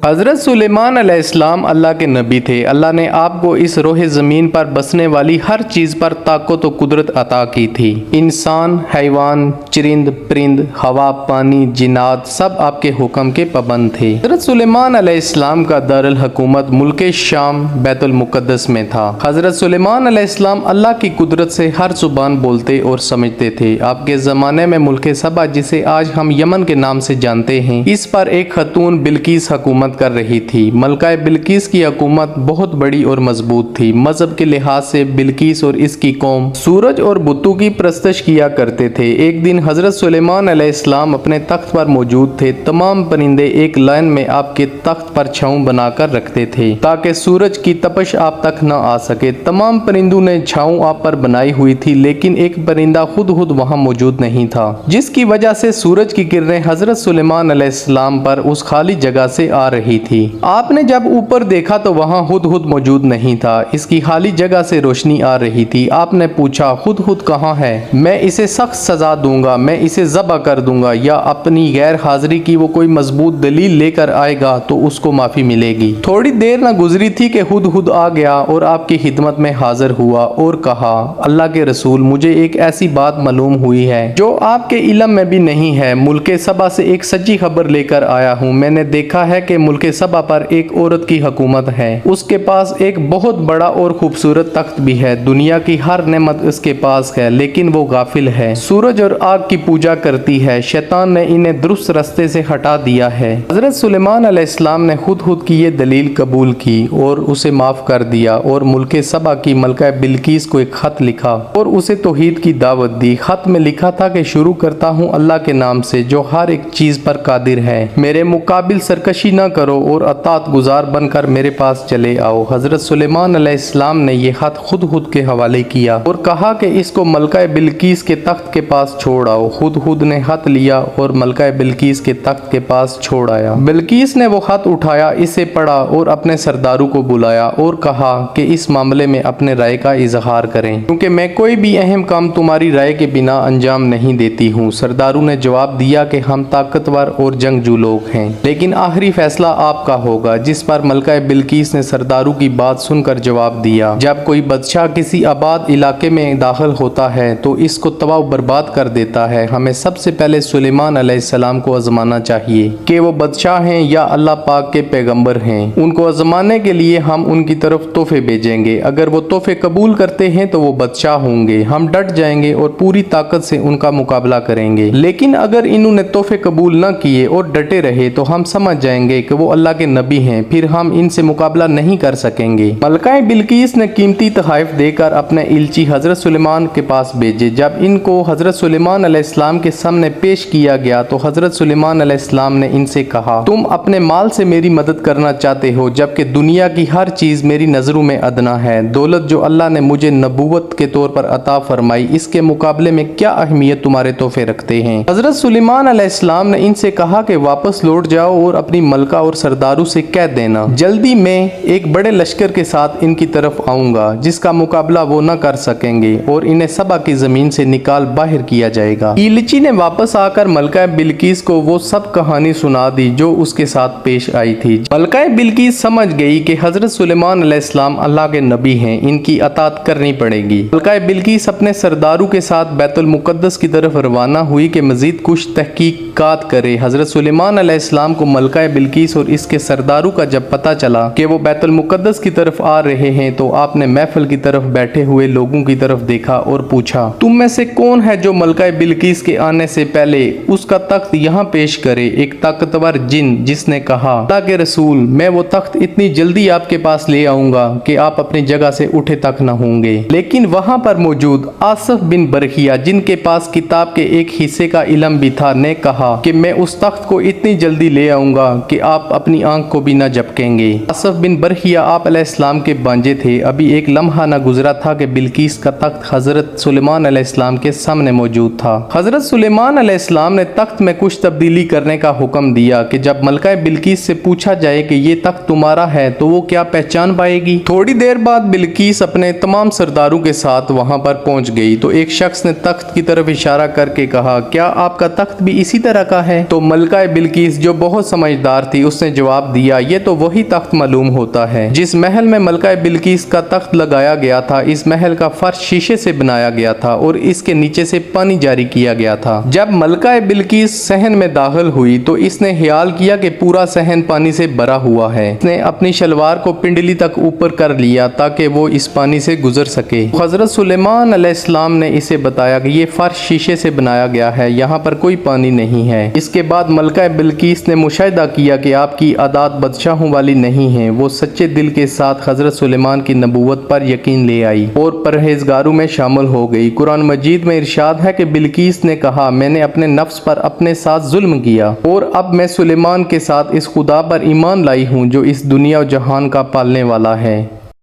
حضرت سلیمان علیہ السلام اللہ کے نبی تھے۔ اللہ نے آپ کو اس روح زمین پر بسنے والی ہر چیز پر طاقت و قدرت عطا کی تھی۔ انسان، حیوان، چرند پرند، ہوا، پانی، جنات سب آپ کے حکم کے پابند تھے۔ حضرت سلیمان علیہ السلام کا دارالحکومت ملک شام بیت المقدس میں تھا۔ حضرت سلیمان علیہ السلام اللہ کی قدرت سے ہر زبان بولتے اور سمجھتے تھے۔ آپ کے زمانے میں ملک سبا، جسے آج ہم یمن کے نام سے جانتے ہیں، اس پر ایک خاتون بلقیس حکومت کر رہی تھی۔ ملکہ بلقیس کی حکومت بہت بڑی اور مضبوط تھی۔ مذہب کے لحاظ سے بلقیس اور اس کی قوم سورج اور بتوں کی پرستش کیا کرتے تھے۔ ایک دن حضرت سلیمان علیہ السلام اپنے تخت پر موجود تھے۔ تمام پرندے ایک لائن میں آپ کے تخت پر چھاؤں بنا کر رکھتے تھے تاکہ سورج کی تپش آپ تک نہ آ سکے۔ تمام پرندوں نے چھاؤں آپ پر بنائی ہوئی تھی، لیکن ایک پرندہ خود وہاں موجود نہیں تھا، جس کی وجہ سے سورج کی کرنیں حضرت سلیمان علیہ السلام پر اس خالی جگہ سے آ رہی تھی۔ آپ نے جب اوپر دیکھا تو وہاں ہدہد موجود نہیں تھا، اس کی خالی جگہ سے روشنی آ رہی تھی۔ آپ نے پوچھا، ہدہد کہاں ہے؟ میں اسے سخت سزا دوں گا، میں اسے ذبح کر دوں گا، یا اپنی غیر حاضری کی وہ کوئی مضبوط دلیل لے کر آئے گا تو اس کو معافی ملے گی۔ تھوڑی دیر نہ گزری تھی کہ ہدہد آ گیا اور آپ کی خدمت میں حاضر ہوا اور کہا، اللہ کے رسول، مجھے ایک ایسی بات معلوم ہوئی ہے جو آپ کے علم میں بھی نہیں ہے۔ ملک سبا سے ایک سچی خبر لے کر آیا ہوں۔ میں نے دیکھا ہے کہ ملک سبا پر ایک عورت کی حکومت ہے۔ اس کے پاس ایک بہت بڑا اور خوبصورت تخت بھی ہے۔ دنیا کی ہر نعمت اس کے پاس ہے، لیکن وہ غافل ہے۔ سورج اور آگ کی پوجا کرتی ہے۔ شیطان نے انہیں درست راستے سے ہٹا دیا ہے۔ حضرت سلیمان علیہ السلام نے ہدہد کی یہ دلیل قبول کی اور اسے معاف کر دیا، اور ملک سبا کی ملکہ بلقیس کو ایک خط لکھا اور اسے توحید کی دعوت دی۔ خط میں لکھا تھا کہ شروع کرتا ہوں اللہ کے نام سے جو ہر ایک چیز پر قادر ہے۔ میرے مقابل سرکشی نہ کرو اور اطاعت گزار بن کر میرے پاس چلے آؤ۔ حضرت سلیمان علیہ السلام نے یہ خط ہدہد کے حوالے کیا اور کہا کہ اس کو ملکہ بلقیس کے تخت کے پاس چھوڑ آؤ۔ ہدہد نے خط لیا اور ملکہ بلقیس کے تخت کے پاس چھوڑ آیا۔ بلقیس نے وہ خط اٹھایا، اسے پڑھا اور اپنے سرداروں کو بلایا اور کہا کہ اس معاملے میں اپنے رائے کا اظہار کریں، کیونکہ میں کوئی بھی اہم کام تمہاری رائے کے بنا انجام نہیں دیتی ہوں۔ سرداروں نے جواب دیا کہ ہم طاقتور اور جنگجو لوگ ہیں، لیکن آخری فیصلہ آپ کا ہوگا۔ جس پر ملکہ بلقیس نے سرداروں کی بات سن کر جواب دیا، جب کوئی بادشاہ کسی آباد علاقے میں داخل ہوتا ہے تو اس کو تباہ و برباد کر دیتا ہے۔ ہمیں سب سے پہلے سلیمان علیہ السلام کو آزمانا چاہیے کہ وہ بادشاہ ہیں یا اللہ پاک کے پیغمبر ہیں۔ ان کو آزمانے کے لیے ہم ان کی طرف تحفے بھیجیں گے۔ اگر وہ تحفے قبول کرتے ہیں تو وہ بادشاہ ہوں گے۔ ہم ڈٹ جائیں گے اور پوری طاقت سے ان کا مقابلہ کریں گے، لیکن اگر انہوں نے تحفے قبول نہ کیے اور ڈٹے رہے تو ہم سمجھ جائیں گے کہ وہ اللہ کے نبی ہیں، پھر ہم ان سے مقابلہ نہیں کر سکیں گے۔ ملکہ بلقیس نے قیمتی تحائف دے کر اپنے ایلچی حضرت سلیمان کے پاس بھیجے۔ جب ان کو حضرت سلیمان علیہ السلام کے سامنے پیش کیا گیا تو حضرت سلیمان علیہ السلام نے ان سے کہا، تم اپنے مال سے میری مدد کرنا چاہتے ہو، جبکہ دنیا کی ہر چیز میری نظروں میں ادنا ہے۔ دولت جو اللہ نے مجھے نبوت کے طور پر عطا فرمائی، اس کے مقابلے میں کیا اہمیت تمہارے تحفے رکھتے ہیں؟ حضرت سلیمان علیہ السلام نے ان سے کہا کہ واپس لوٹ جاؤ اور اپنی ملکہ اور سرداروں سے کہہ دینا، جلدی میں ایک بڑے لشکر کے ساتھ ان کی طرف آؤں گا جس کا مقابلہ وہ نہ کر سکیں گے، اور انہیں سبا کی زمین سے نکال باہر کیا جائے گا۔ ایلچی نے واپس آ کر ملکہ بلقیس کو وہ سب کہانی سنا دی جو اس کے ساتھ پیش آئی تھی۔ ملکہ بلقیس سمجھ گئی کہ حضرت سلیمان علیہ السلام اللہ کے نبی ہیں، ان کی اطاعت کرنی پڑے گی۔ ملکہ بلقیس اپنے سرداروں کے ساتھ بیت المقدس کی طرف روانہ ہوئی کہ مزید کچھ تحقیقات کرے۔ حضرت سلیمان علیہ السلام کو ملکہ بلقیس اور اس کے سرداروں کا جب پتہ چلا کہ وہ بیت المقدس کی طرف آ رہے ہیں تو آپ نے محفل کی طرف بیٹھے ہوئے لوگوں کی طرف دیکھا اور پوچھا، تم میں سے کون ہے جو ملکہ بلقیس کے آنے سے پہلے اس کا تخت یہاں پیش کرے؟ ایک طاقتور جن جس نے کہا، اللہ کے رسول، میں وہ تخت اتنی جلدی آپ کے پاس لے آؤں گا کہ آپ اپنی جگہ سے اٹھے تک نہ ہوں گے۔ لیکن وہاں پر موجود آصف بن برخیا، جن کے پاس کتاب کے ایک حصے کا علم بھی تھا، نے کہا کہ میں اس تخت کو اتنی جلدی لے آؤں گا کہ آپ اپنی آنکھ کو بھی نہ جھپکیں گے۔ آصف بن برخیا آپ علیہ السلام کے بانجے تھے۔ ابھی ایک لمحہ نہ گزرا تھا کہ بلقیس کا تخت حضرت سلیمان علیہ السلام کے سامنے موجود تھا۔ حضرت سلیمان علیہ السلام نے تخت میں کچھ تبدیلی کرنے کا حکم دیا کہ جب ملکہ بلقیس سے پوچھا جائے کہ یہ تخت تمہارا ہے تو وہ کیا پہچان پائے گی؟ تھوڑی دیر بعد بلقیس اپنے تمام سرداروں کے ساتھ وہاں پر پہنچ گئی تو ایک شخص نے تخت کی طرف اشارہ کر کے کہا، کیا آپ کا تخت بھی اسی طرح کا ہے؟ تو ملکہ بلقیس جو بہت سمجھدار تھی اس نے جواب دیا یہ تو وہی تخت معلوم ہوتا ہے جس محل میں ملکہ بلقیس کا تخت لگایا گیا تھا۔ اس محل کا فرش شیشے سے بنایا گیا تھا اور اس کے نیچے سے پانی جاری کیا گیا تھا۔ جب ملکہ بلقیس صحن میں داخل ہوئی تو اس نے خیال کیا کہ پورا صحن پانی سے بھرا ہوا ہے۔ اس نے اپنی شلوار کو پنڈلی تک اوپر کر لیا تاکہ وہ اس پانی سے گزر سکے۔ حضرت سلیمان علیہ السلام نے اسے بتایا کہ یہ فرش شیشے سے بنایا گیا ہے، یہاں پر کوئی پانی نہیں ہے۔ اس کے بعد ملکہ بلقیس نے مشاہدہ کیا کہ آپ کی عادات بادشاہوں والی نہیں ہیں۔ وہ سچے دل کے ساتھ حضرت سلیمان کی نبوت پر یقین لے آئی اور پرہیزگاروں میں شامل ہو گئی۔ قرآن مجید میں ارشاد ہے کہ بلقیس نے کہا میں نے اپنے نفس پر اپنے ساتھ ظلم کیا اور اب میں سلیمان کے ساتھ اس خدا پر ایمان لائی ہوں جو اس دنیا و جہان کا پالنے والا ہے۔